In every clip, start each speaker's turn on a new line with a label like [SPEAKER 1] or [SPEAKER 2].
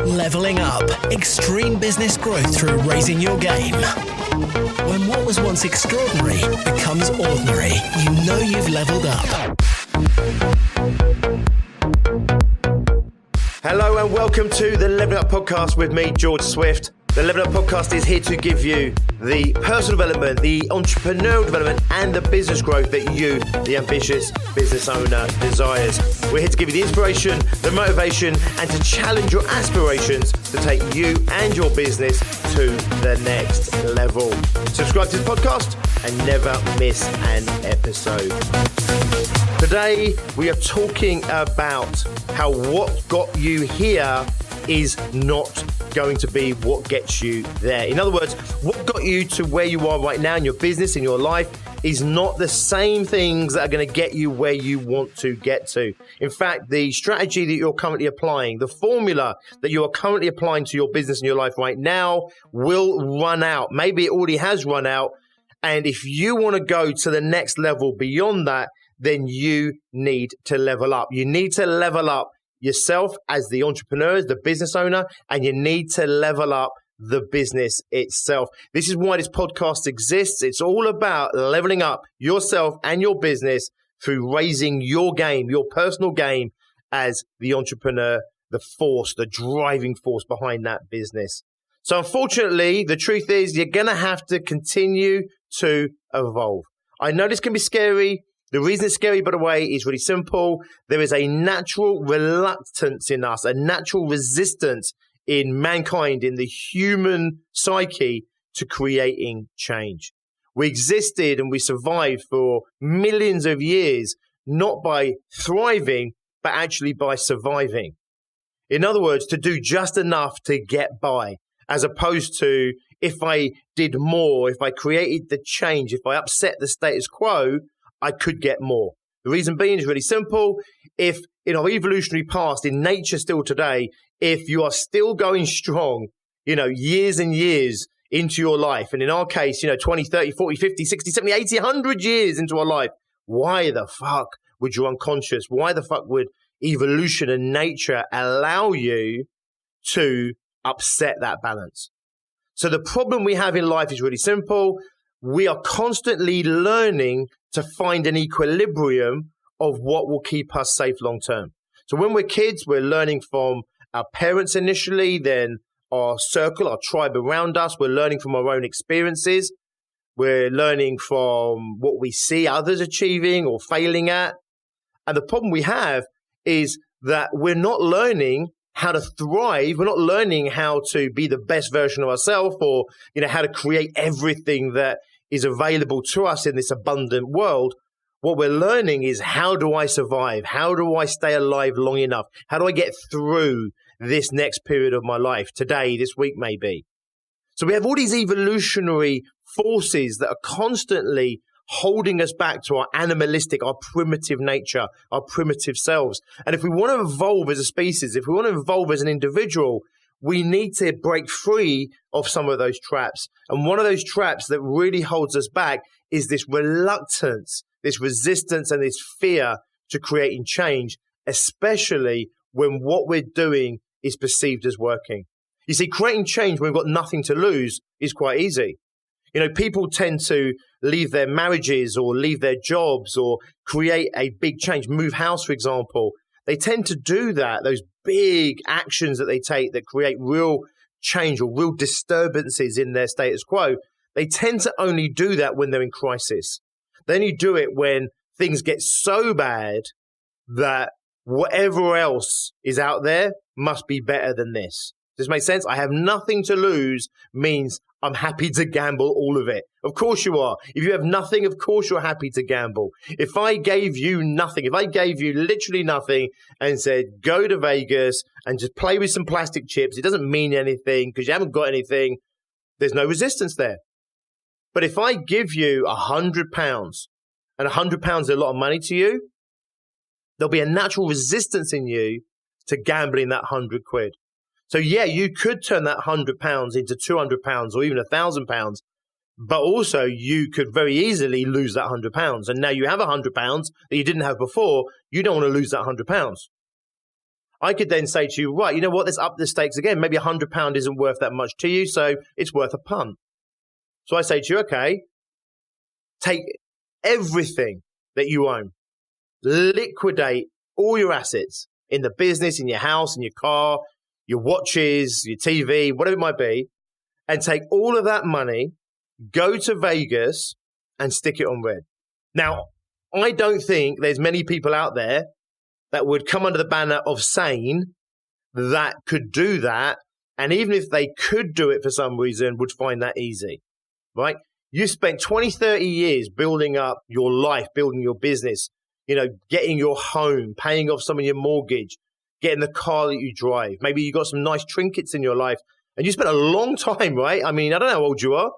[SPEAKER 1] Leveling up. Extreme business growth through raising your game. When what was once extraordinary becomes ordinary, you know you've leveled up.
[SPEAKER 2] Hello and welcome to the Leveling Up Podcast with me, George Swift. The Leveling Up Podcast is here to give you the personal development, the entrepreneurial development, and the business growth that you, the ambitious business owner, desires. We're here to give you the inspiration, the motivation, and to challenge your aspirations to take you and your business to the next level. Subscribe to the podcast and never miss an episode. Today, we are talking about how what got you here is not going to be what gets you there. In other words, what got you to where you are right now in your business, in your life, is not the same things that are going to get you where you want to get to. In fact, the strategy that you're currently applying, the formula that you are currently applying to your business and your life right now will run out. Maybe it already has run out. And if you want to go to the next level beyond that, then you need to level up. You need to level up yourself as the entrepreneur, as the business owner, and you need to level up the business itself. This is why this podcast exists. It's all about leveling up yourself and your business through raising your game, your personal game as the entrepreneur, the force, the driving force behind that business. So unfortunately, the truth is you're going to have to continue to evolve. I know this can be scary. The reason it's scary, by the way, is really simple. There is a natural reluctance in us, a natural resistance in mankind, in the human psyche, to creating change. We existed and we survived for millions of years, not by thriving, but actually by surviving. In other words, to do just enough to get by, as opposed to if I did more, if I created the change, if I upset the status quo, I could get more. The reason being is really simple. If in our evolutionary past, in nature still today, if you are still going strong, years and years into your life, and in our case, 20, 30, 40, 50, 60, 70, 80, 100 years into our life, why the fuck would you unconscious? Why the fuck would evolution and nature allow you to upset that balance? So the problem we have in life is really simple. We are constantly learning to find an equilibrium of what will keep us safe long term. So when we're kids, we're learning from our parents initially, then our circle, our tribe around us. We're learning from our own experiences. We're learning from what we see others achieving or failing at. And the problem we have is that we're not learning how to thrive. We're not learning how to be the best version of ourselves, or how to create everything that is available to us in this abundant world. What we're learning is, how do I survive? How do I stay alive long enough? How do I get through this next period of my life, today, this week maybe? So we have all these evolutionary forces that are constantly holding us back to our animalistic, our primitive nature, our primitive selves. And if we want to evolve as a species, if we want to evolve as an individual, we need to break free of some of those traps. And one of those traps that really holds us back is this reluctance, this resistance, and this fear to creating change, especially when what we're doing is perceived as working. You see, creating change when we've got nothing to lose is quite easy. People tend to leave their marriages or leave their jobs or create a big change, move house, for example. They tend to do that, those big actions that they take that create real change or real disturbances in their status quo. They tend to only do that when they're in crisis. They only do it when things get so bad that whatever else is out there must be better than this. Does this make sense? I have nothing to lose means I'm happy to gamble all of it. Of course you are. If you have nothing, of course you're happy to gamble. If I gave you nothing, if I gave you literally nothing and said, go to Vegas and just play with some plastic chips, it doesn't mean anything because you haven't got anything, there's no resistance there. But if I give you £100 and £100 is a lot of money to you, there'll be a natural resistance in you to gambling that £100. So yeah, you could turn that £100 into £200 or even £1,000, but also you could very easily lose that £100. And now you have £100 that you didn't have before. You don't want to lose that £100. I could then say to you, right, you know what, let's up the stakes again. Maybe £100 isn't worth that much to you, so it's worth a punt. So I say to you, okay, take everything that you own, liquidate all your assets in the business, in your house, in your car, your watches, your TV, whatever it might be, and take all of that money, go to Vegas and stick it on red. Now, I don't think there's many people out there that would come under the banner of sane that could do that. And even if they could do it for some reason, would find that easy, right? You spent 20, 30 years building up your life, building your business, getting your home, paying off some of your mortgage, getting the car that you drive. Maybe you got some nice trinkets in your life and you spent a long time, right? I mean, I don't know how old you are.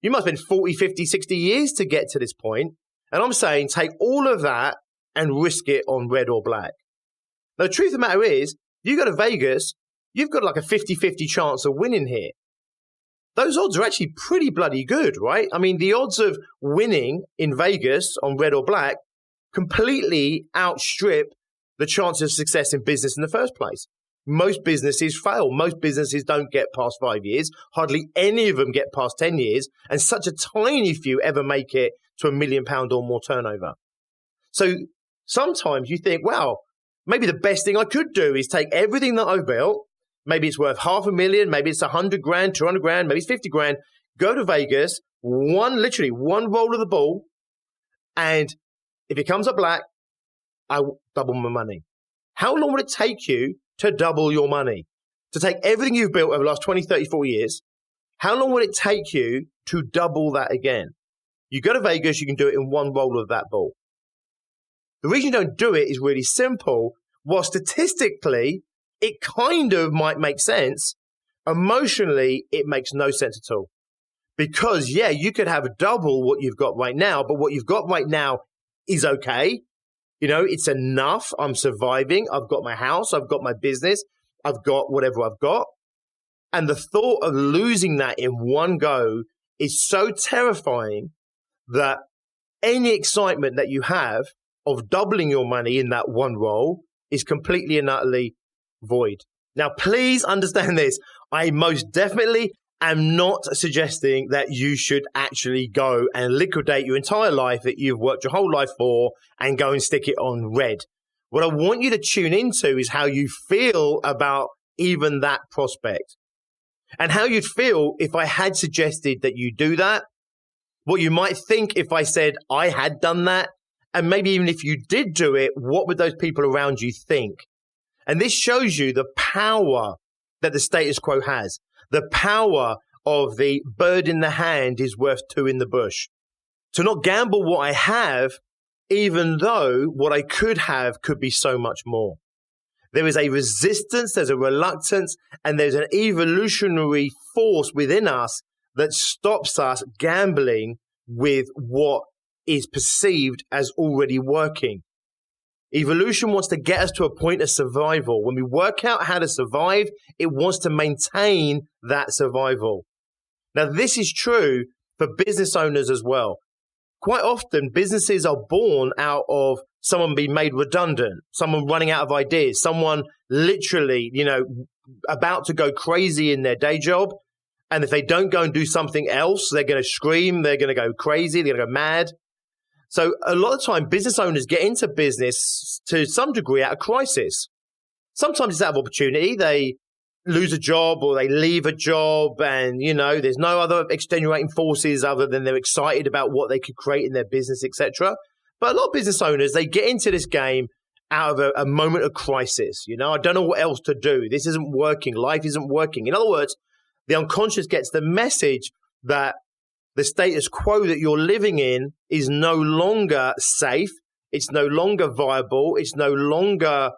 [SPEAKER 2] You must have been 40, 50, 60 years to get to this point. And I'm saying take all of that and risk it on red or black. Now, the truth of the matter is, you go to Vegas, you've got like a 50-50 chance of winning here. Those odds are actually pretty bloody good, right? I mean, the odds of winning in Vegas on red or black completely outstrip the chance of success in business in the first place. Most businesses fail. Most businesses don't get past 5 years. Hardly any of them get past 10 years. And such a tiny few ever make it to £1 million or more turnover. So sometimes you think, wow, maybe the best thing I could do is take everything that I've built. Maybe it's worth $500,000. Maybe it's 100 grand, 200 grand, maybe it's 50 grand. Go to Vegas, literally one roll of the ball. And if it comes up black, I will double my money. How long would it take you to double your money? To take everything you've built over the last 20, 30, 40 years, how long would it take you to double that again? You go to Vegas, you can do it in one roll of that ball. The reason you don't do it is really simple. While statistically, it kind of might make sense, emotionally, it makes no sense at all. Because, yeah, you could have double what you've got right now, but what you've got right now is okay. It's enough. I'm surviving. I've got my house. I've got my business. I've got whatever I've got. And the thought of losing that in one go is so terrifying that any excitement that you have of doubling your money in that one roll is completely and utterly void. Now, please understand this. I most definitely am not suggesting that you should actually go and liquidate your entire life that you've worked your whole life for and go and stick it on red. What I want you to tune into is how you feel about even that prospect and how you'd feel if I had suggested that you do that, what you might think if I said I had done that, and maybe even if you did do it, what would those people around you think? And this shows you the power that the status quo has. The power of the bird in the hand is worth two in the bush. To not gamble what I have, even though what I could have could be so much more. There is a resistance, there's a reluctance, and there's an evolutionary force within us that stops us gambling with what is perceived as already working. Evolution wants to get us to a point of survival. When we work out how to survive, it wants to maintain that survival. Now, this is true for business owners as well. Quite often, businesses are born out of someone being made redundant, someone running out of ideas, someone literally, about to go crazy in their day job. And if they don't go and do something else, they're going to scream, they're going to go crazy, they're going to go mad. So a lot of time, business owners get into business to some degree out of crisis. Sometimes it's out of opportunity. They lose a job or they leave a job and, there's no other extenuating forces other than they're excited about what they could create in their business, etc. But a lot of business owners, they get into this game out of a moment of crisis. I don't know what else to do. This isn't working. Life isn't working. In other words, the unconscious gets the message that the status quo that you're living in is no longer safe. It's no longer viable. It's no longer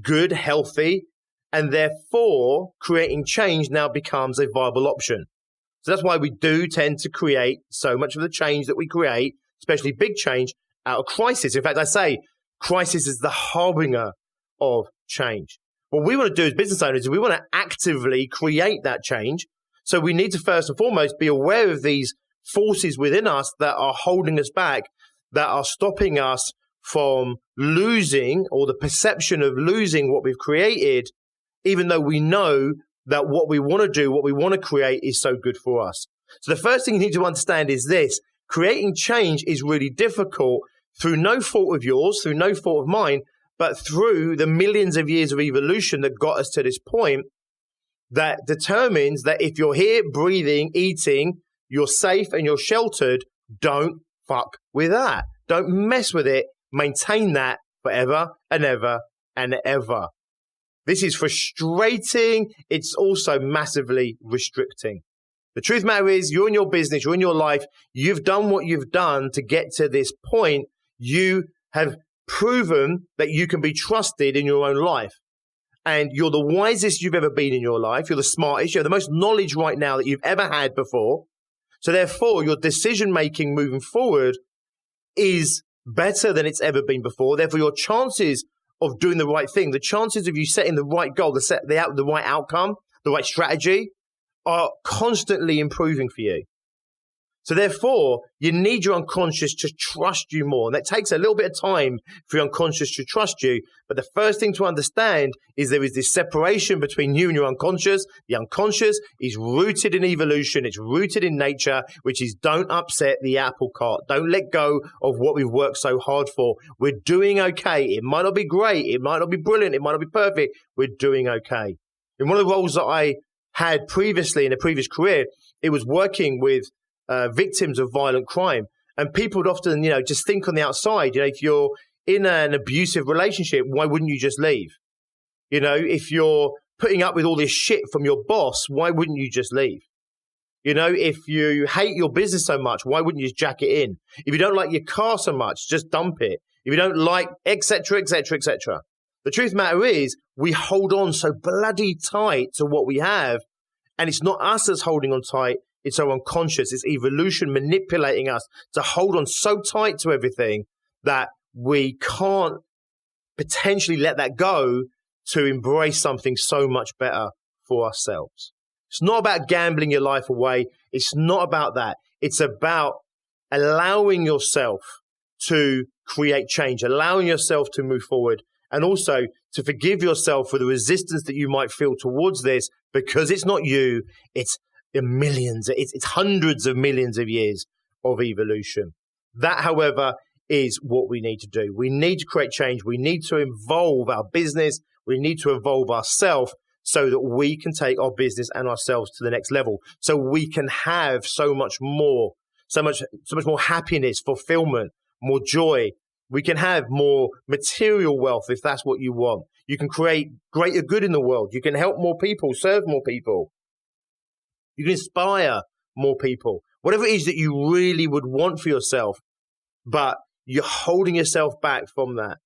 [SPEAKER 2] good, healthy. And therefore, creating change now becomes a viable option. So that's why we do tend to create so much of the change that we create, especially big change, out of crisis. In fact, I say crisis is the harbinger of change. What we want to do as business owners is we want to actively create that change. So we need to first and foremost be aware of these forces within us that are holding us back, that are stopping us from losing, or the perception of losing what we've created, even though we know that what we want to do, what we want to create is so good for us. So the first thing you need to understand is this: creating change is really difficult through no fault of yours, through no fault of mine, but through the millions of years of evolution that got us to this point, that determines that if you're here breathing, eating, you're safe and you're sheltered, don't fuck with that. Don't mess with it. Maintain that forever and ever and ever. This is frustrating. It's also massively restricting. The truth of the matter is, you're in your business, you're in your life, you've done what you've done to get to this point. You have proven that you can be trusted in your own life. And you're the wisest you've ever been in your life. You're the smartest. You have the most knowledge right now that you've ever had before. So therefore, your decision-making moving forward is better than it's ever been before. Therefore, your chances of doing the right thing, the chances of you setting the right goal, the right outcome, the right strategy, are constantly improving for you. So therefore, you need your unconscious to trust you more. And that takes a little bit of time for your unconscious to trust you. But the first thing to understand is there is this separation between you and your unconscious. The unconscious is rooted in evolution. It's rooted in nature, which is don't upset the apple cart. Don't let go of what we've worked so hard for. We're doing okay. It might not be great. It might not be brilliant. It might not be perfect. We're doing okay. In one of the roles that I had previously in a previous career, it was working with victims of violent crime. And people would often, just think on the outside, if you're in an abusive relationship, why wouldn't you just leave? If you're putting up with all this shit from your boss, why wouldn't you just leave? If you hate your business so much, why wouldn't you just jack it in? If you don't like your car so much, just dump it. If you don't like, etc., etc., etc. The truth of the matter is, we hold on so bloody tight to what we have, and it's not us that's holding on tight. It's our unconscious. It's evolution manipulating us to hold on so tight to everything that we can't potentially let that go to embrace something so much better for ourselves. It's not about gambling your life away. It's not about that. It's about allowing yourself to create change, allowing yourself to move forward, and also to forgive yourself for the resistance that you might feel towards this, because it's not you, it's millions, it's hundreds of millions of years of evolution. That, however, is what we need to do. We need to create change. We need to evolve our business. We need to evolve ourselves so that we can take our business and ourselves to the next level. So we can have so much more happiness, fulfillment, more joy. We can have more material wealth if that's what you want. You can create greater good in the world. You can help more people, serve more people. You can inspire more people. Whatever it is that you really would want for yourself, but you're holding yourself back from that.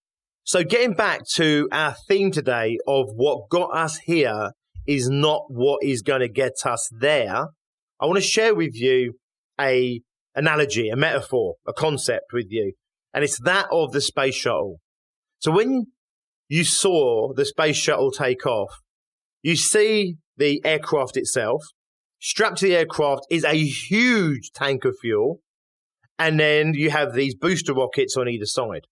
[SPEAKER 2] So getting back to our theme today of what got us here is not what is going to get us there, I want to share with you an analogy, a metaphor, a concept with you. And it's that of the Space Shuttle. So when you saw the Space Shuttle take off, you see the aircraft itself. Strapped to the aircraft is a huge tank of fuel. And then you have these booster rockets on either side.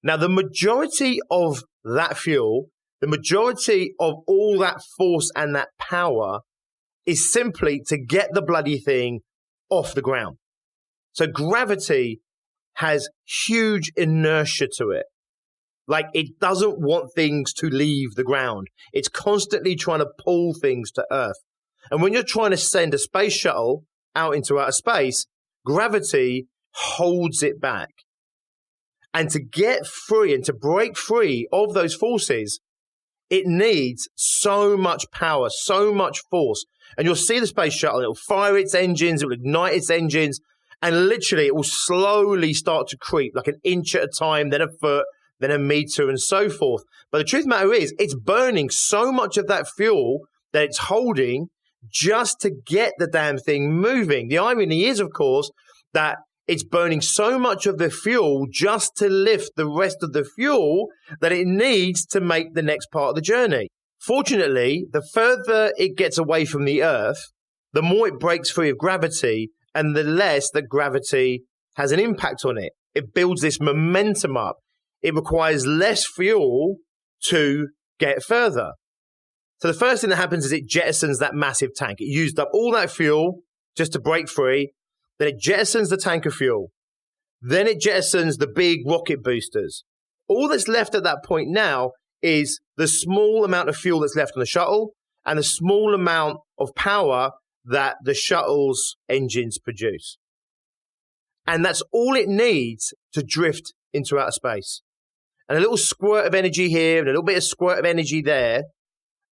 [SPEAKER 2] Now, the majority of that fuel, the majority of all that force and that power is simply to get the bloody thing off the ground. So gravity has huge inertia to it. Like, it doesn't want things to leave the ground. It's constantly trying to pull things to Earth. And when you're trying to send a space shuttle out into outer space, gravity holds it back. And to get free and to break free of those forces, it needs so much power, so much force. And you'll see the space shuttle, it'll fire its engines, it will ignite its engines, and literally it will slowly start to creep, like an inch at a time, then a foot, then a meter, and so forth. But the truth of the matter is, it's burning so much of that fuel that it's holding just to get the damn thing moving. The irony is, of course, that it's burning so much of the fuel just to lift the rest of the fuel that it needs to make the next part of the journey. Fortunately, the further it gets away from the Earth, the more it breaks free of gravity and the less that gravity has an impact on it. It builds this momentum up. It requires less fuel to get further. So the first thing that happens is it jettisons that massive tank. It used up all that fuel just to break free. Then it jettisons the tank of fuel. Then it jettisons the big rocket boosters. All that's left at that point now is the small amount of fuel that's left on the shuttle and the small amount of power that the shuttle's engines produce. And that's all it needs to drift into outer space. And a little squirt of energy here and a little bit of squirt of energy there,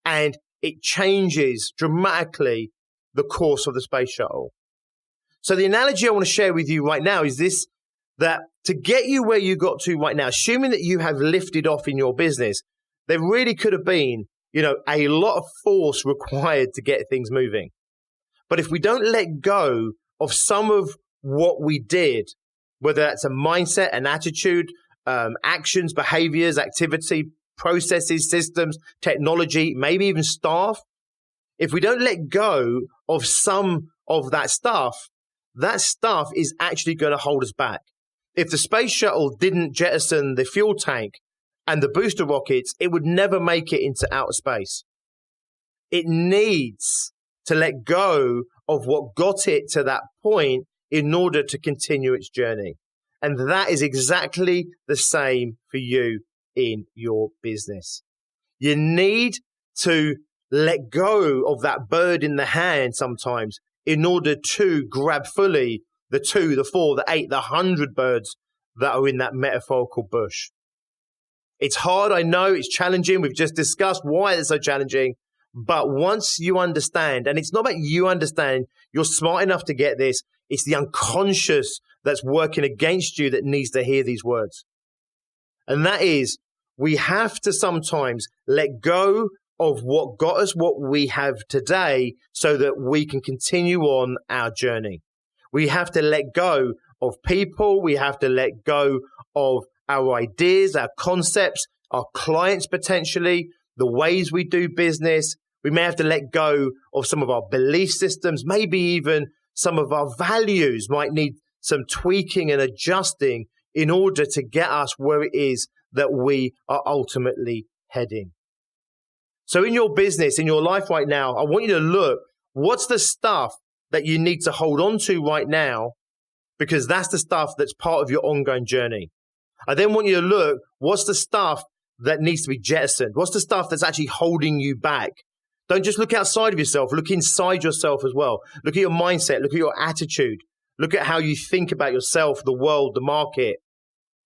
[SPEAKER 2] and it changes dramatically the course of the space shuttle. So the analogy I want to share with you right now is this, that to get you where you got to right now, assuming that you have lifted off in your business, there really could have been, a lot of force required to get things moving. But if we don't let go of some of what we did, whether that's a mindset, an attitude, actions, behaviors, activity, processes, systems, technology, maybe even staff, if we don't let go of some of that stuff is actually going to hold us back. If the space shuttle didn't jettison the fuel tank and the booster rockets, it would never make it into outer space. It needs to let go of what got it to that point in order to continue its journey. And that is exactly the same for you in your business. You need to let go of that bird in the hand sometimes in order to grab fully the 2, the 4, the 8, the 100 birds that are in that metaphorical bush. It's hard, I know, it's challenging. We've just discussed why it's so challenging. But once you understand, and it's not about you understand, you're smart enough to get this, it's the unconscious that's working against you that needs to hear these words. And that is, we have to sometimes let go of what got us what we have today so that we can continue on our journey. We have to let go of people. We have to let go of our ideas, our concepts, our clients potentially, the ways we do business. We may have to let go of some of our belief systems, maybe even some of our values might need some tweaking and adjusting in order to get us where it is that we are ultimately heading. So in your business, in your life right now, I want you to look, what's the stuff that you need to hold on to right now? Because that's the stuff that's part of your ongoing journey. I then want you to look, what's the stuff that needs to be jettisoned? What's the stuff that's actually holding you back? Don't just look outside of yourself, look inside yourself as well. Look at your mindset, look at your attitude, look at how you think about yourself, the world, the market.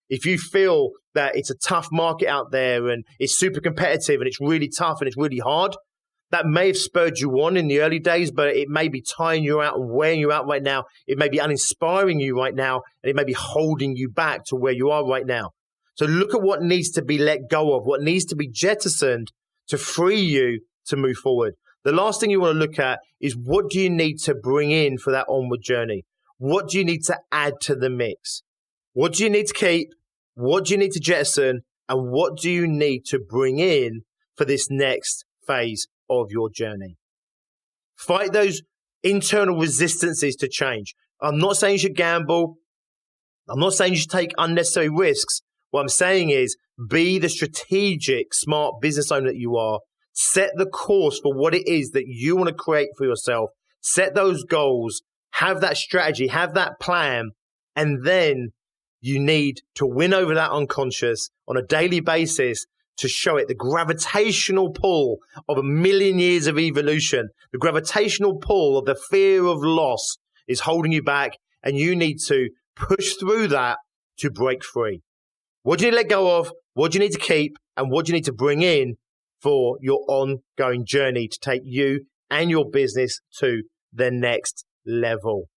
[SPEAKER 2] If you feel that it's a tough market out there and it's super competitive and it's really tough and it's really hard, that may have spurred you on in the early days, but it may be tying you out and wearing you out right now. It may be uninspiring you right now, and it may be holding you back to where you are right now. So look at what needs to be let go of, what needs to be jettisoned to free you to move forward. The last thing you want to look at is, what do you need to bring in for that onward journey? What do you need to add to the mix? What do you need to keep? What do you need to jettison? And what do you need to bring in for this next phase of your journey? Fight those internal resistances to change. I'm not saying you should gamble. I'm not saying you should take unnecessary risks. What I'm saying is, be the strategic, smart business owner that you are. Set the course for what it is that you want to create for yourself. Set those goals. Have that strategy. Have that plan. And then you need to win over that unconscious on a daily basis to show it the gravitational pull of 1,000,000 years of evolution. The gravitational pull of the fear of loss is holding you back, and you need to push through that to break free. What do you need to let go of? What do you need to keep? And what do you need to bring in for your ongoing journey to take you and your business to the next level?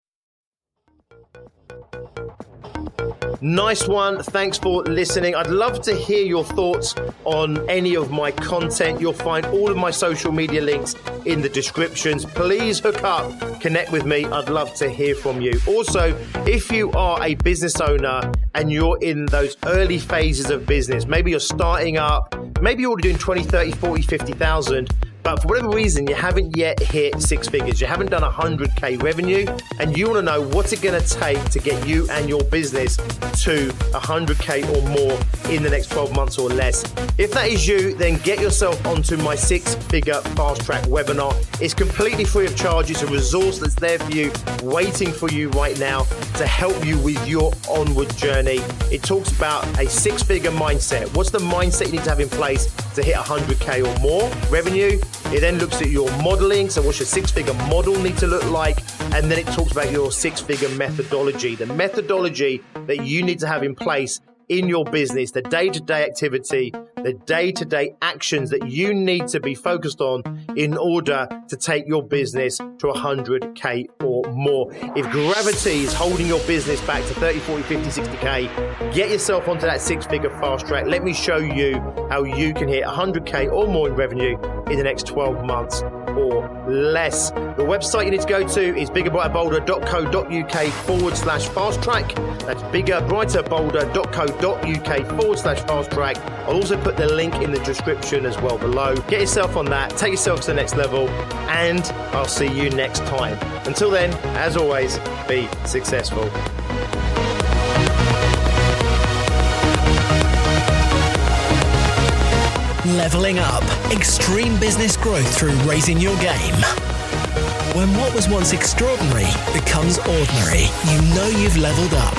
[SPEAKER 2] Nice one. Thanks for listening. I'd love to hear your thoughts on any of my content. You'll find all of my social media links in the descriptions. Please hook up, connect with me. I'd love to hear from you. Also, if you are a business owner and you're in those early phases of business, maybe you're starting up, maybe you're already doing 20, 30, 40, 50,000, but for whatever reason, you haven't yet hit six figures. You haven't done 100K revenue, and you want to know what's it going to take to get you and your business to 100K or more in the next 12 months or less. If that is you, then get yourself onto my 6-figure fast track webinar. It's completely free of charge. It's a resource that's there for you, waiting for you right now to help you with your onward journey. It talks about a 6-figure mindset. What's the mindset you need to have in place to hit 100K or more revenue? It then looks at your modeling. So what's your 6-figure model need to look like? And then it talks about your 6-figure methodology, the methodology that you need to have in place in your business, the day-to-day activity, the day-to-day actions that you need to be focused on in order to take your business to 100K or more. If gravity is holding your business back to 30, 40, 50, 60K, get yourself onto that 6-figure fast track. Let me show you how you can hit 100K or more in revenue in the next 12 months or less. The website you need to go to is biggerbrighterbolder.co.uk/fast track. That's biggerbrighterbolder.co.uk/fast track. I'll also put the link in the description as well below. Get yourself on that, take yourself to the next level, and I'll see you next time. Until then, as always, be successful.
[SPEAKER 1] Leveling up. Extreme business growth through raising your game. When what was once extraordinary becomes ordinary, you know you've leveled up.